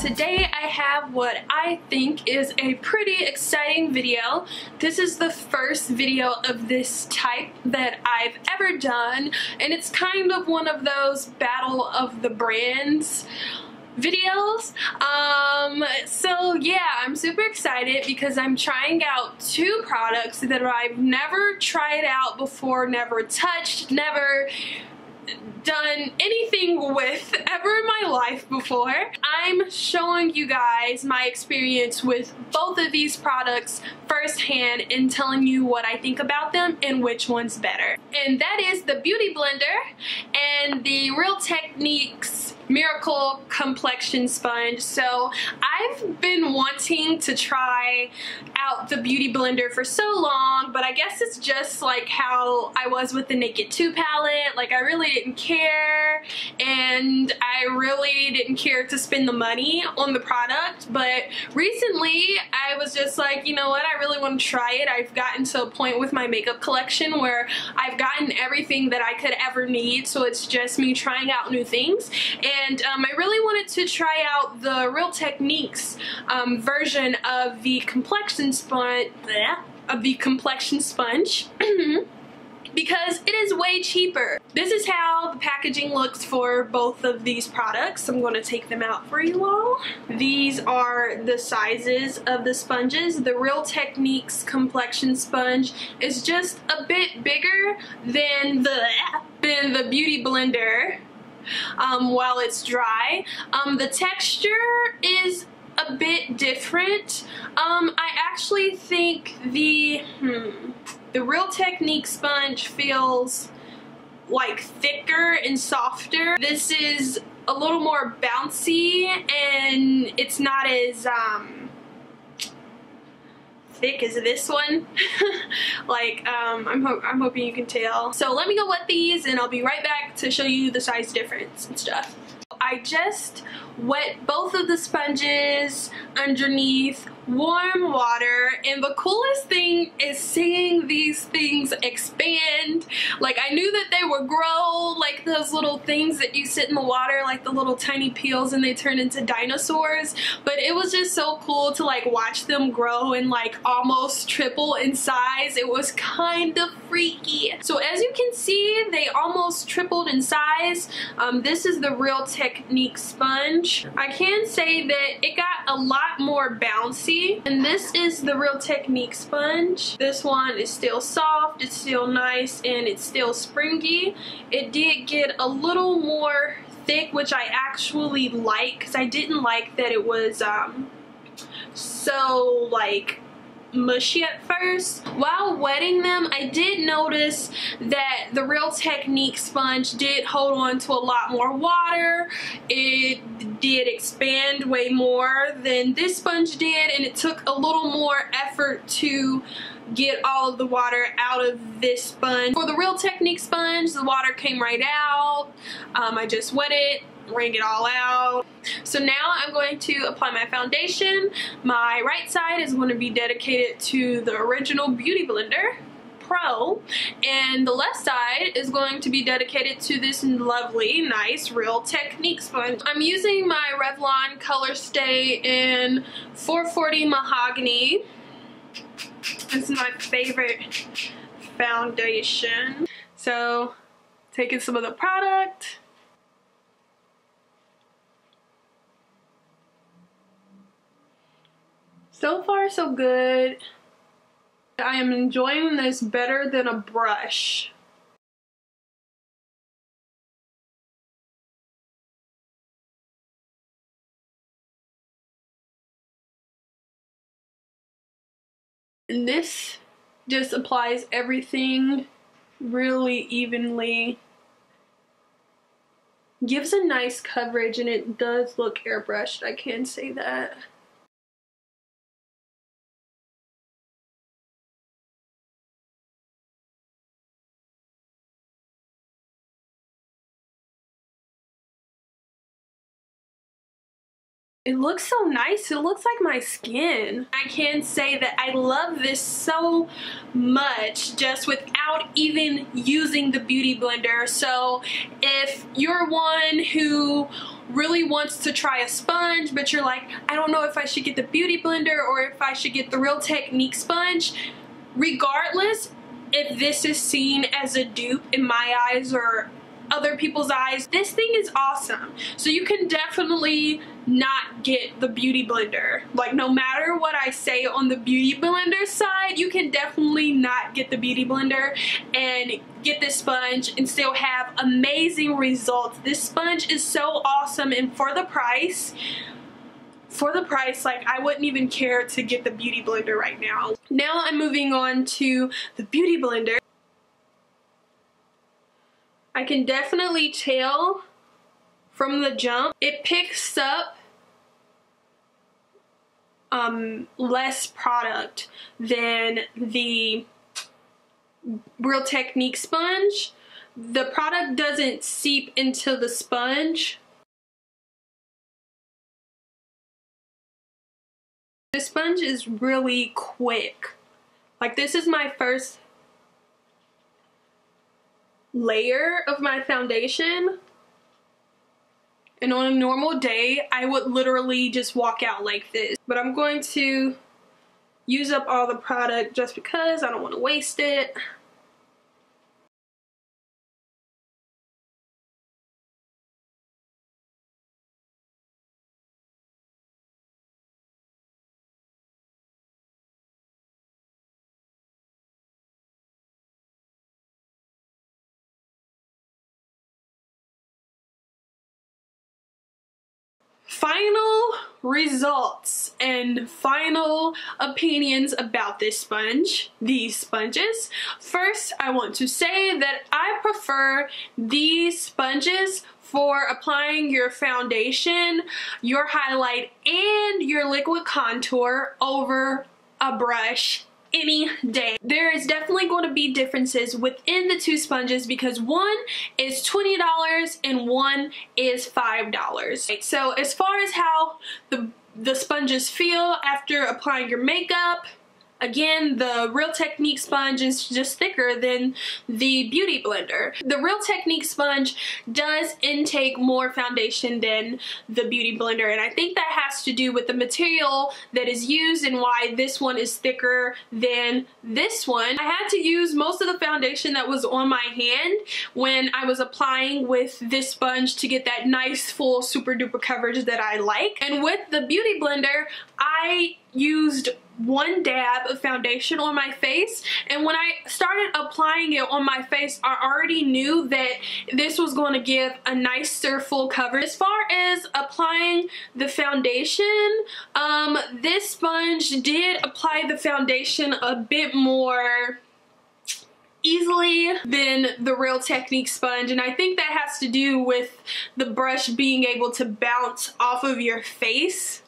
Today I have what I think is a pretty exciting video. This is the first video of this type that I've ever done, and it's kind of one of those battle of the brands videos. So yeah, I'm super excited because I'm trying out two products that I've never tried out before, never touched, never done anything with ever in my life before. I'm showing you guys my experience with both of these products firsthand and telling you what I think about them and which one's better. And that is the Beauty Blender and the Real Techniques Miracle Complexion Sponge. So I've been wanting to try out the Beauty Blender for so long, but I guess it's just like how I was with the Naked 2 palette. Like, I really didn't care, and I really didn't care to spend the money on the product. But recently I was just like, you know what, I really want to try it. I've gotten to a point with my makeup collection where I've gotten everything that I could ever need, so it's just me trying out new things. And I really wanted to try out the Real Techniques version of the complexion sponge, because it is way cheaper. This is how the packaging looks for both of these products. I'm going to take them out for you all. These are the sizes of the sponges. The Real Techniques complexion sponge is just a bit bigger than the Beauty Blender. While it's dry, the texture is a bit different. I actually think the Real Technique sponge feels like thicker and softer. This is a little more bouncy, and it's not as thick as this one. Like, I'm hoping you can tell. So let me go wet these and I'll be right back to show you the size difference and stuff. I just wet both of the sponges underneath warm water, and the coolest thing is seeing these things expand. Like, I knew that they would grow, like those little things that you sit in the water, like the little tiny peels, and they turn into dinosaurs. But it was just so cool to like watch them grow and like almost triple in size. It was kind of freaky. So as you can see, they almost tripled in size. This is the Real Technique sponge. I can say that it got a lot more bouncy. And this is the Real Technique sponge. This one is still soft, it's still nice, and it's still springy. It did get a little more thick, which I actually like, because I didn't like that it was so like mushy at first. While wetting them, I did notice that the Real Technique sponge did hold on to a lot more water. It did expand way more than this sponge did, and it took a little more effort to get all of the water out of this sponge. For the Real Technique sponge, the water came right out. I just wet it, wring it all out. So now I'm going to apply my foundation. My right side is going to be dedicated to the original Beauty Blender Pro, and the left side is going to be dedicated to this lovely, nice Real Technique sponge. I'm using my Revlon Color Stay in 440 Mahogany. This is my favorite foundation. So, taking some of the product. So far, so good. I am enjoying this better than a brush. And this just applies everything really evenly. Gives a nice coverage, and it does look airbrushed, I can say that. It looks so nice. It looks like my skin. I can say that I love this so much just without even using the beauty blender. So if you're one who really wants to try a sponge, but you're like, I don't know if I should get the beauty blender or if I should get the Real Technique sponge, regardless if this is seen as a dupe in my eyes or other people's eyes, this thing is awesome. So you can definitely not get the beauty blender. Like, no matter what I say on the beauty blender side, you can definitely not get the beauty blender and get this sponge and still have amazing results. This sponge is so awesome, and for the price, like, I wouldn't even care to get the beauty blender right now. Now I'm moving on to the beauty blender. I can definitely tell from the jump, it picks up less product than the Real Technique sponge. The product doesn't seep into the sponge. The sponge is really quick. Like, this is my first layer of my foundation, and on a normal day I would literally just walk out like this, but I'm going to use up all the product just because I don't want to waste it. Final results and final opinions about this sponge, these sponges. First, I want to say that I prefer these sponges for applying your foundation, your highlight, and your liquid contour over a brush any day. There is definitely going to be differences within the two sponges because one is $20 and one is $5. So as far as how the sponges feel after applying your makeup, again, the Real Technique sponge is just thicker than the beauty blender. The Real Technique sponge does intake more foundation than the beauty blender, and I think that has to do with the material that is used and why this one is thicker than this one. I had to use most of the foundation that was on my hand when I was applying with this sponge to get that nice full super duper coverage that I like. And with the beauty blender, I used one dab of foundation on my face, and when I started applying it on my face, I already knew that this was going to give a nicer full coverage. As far as applying the foundation, this sponge did apply the foundation a bit more easily than the Real Technique sponge, and I think that has to do with the brush being able to bounce off of your face.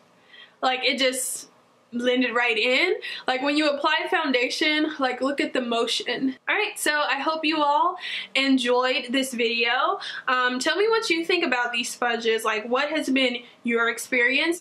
Like, it just blended right in. Like, when you apply foundation, like, look at the motion. Alright, so I hope you all enjoyed this video. Tell me what you think about these sponges. Like, what has been your experience?